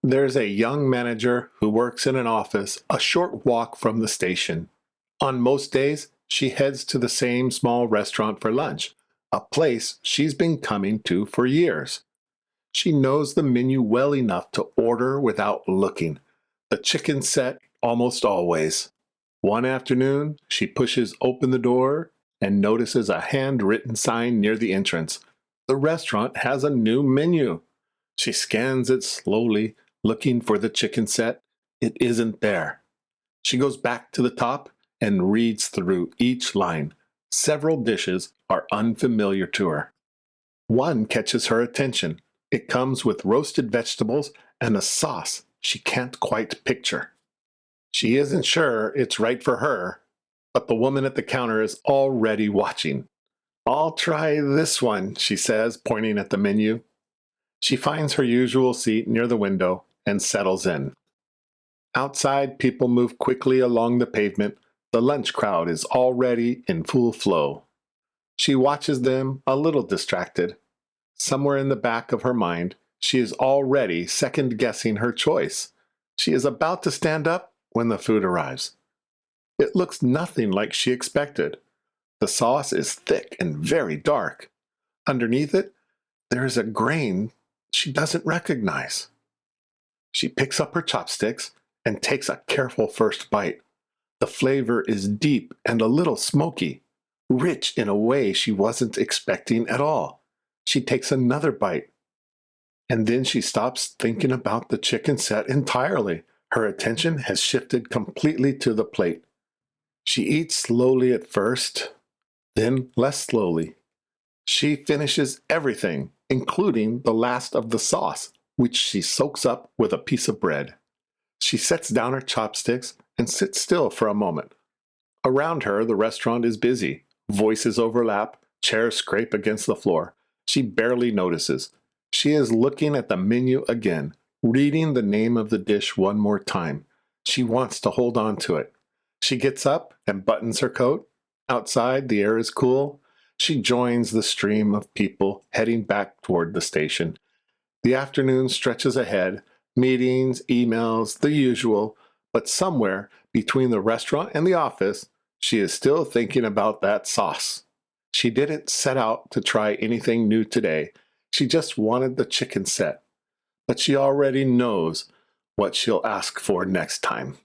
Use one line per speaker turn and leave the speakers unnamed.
There's a young manager who works in an office a short walk from the station. On most days, she heads to the same small restaurant for lunch, a place she's been coming to for years. She knows the menu well enough to order without looking. The chicken set almost always. One afternoon, she pushes open the door and notices a handwritten sign near the entrance. The restaurant has a new menu. She scans it slowly, looking for the chicken set. It isn't there. She goes back to the top and reads through each line. Several dishes are unfamiliar to her. One catches her attention. It comes with roasted vegetables and a sauce she can't quite picture. She isn't sure it's right for her, but the woman at the counter is already watching. "I'll try this one," she says, pointing at the menu. She finds her usual seat near the window and settles in. Outside, people move quickly along the pavement. The lunch crowd is already in full flow. She watches them, a little distracted. Somewhere in the back of her mind, she is already second-guessing her choice. She is about to stand up when the food arrives. It looks nothing like she expected. The sauce is thick and very dark. Underneath it, there is a grain she doesn't recognize. She picks up her chopsticks and takes a careful first bite. The flavor is deep and a little smoky, rich in a way she wasn't expecting at all. She takes another bite, and then she stops thinking about the chicken set entirely. Her attention has shifted completely to the plate. She eats slowly at first, then less slowly. She finishes everything, including the last of the sauce, which she soaks up with a piece of bread. She sets down her chopsticks and sits still for a moment. Around her, the restaurant is busy. Voices overlap, chairs scrape against the floor. She barely notices. She is looking at the menu again, reading the name of the dish one more time. She wants to hold on to it. She gets up and buttons her coat. Outside, the air is cool. She joins the stream of people heading back toward the station. The afternoon stretches ahead, meetings, emails, the usual, but somewhere between the restaurant and the office, she is still thinking about that sauce. She didn't set out to try anything new today. She just wanted the chicken set, but she already knows what she'll ask for next time.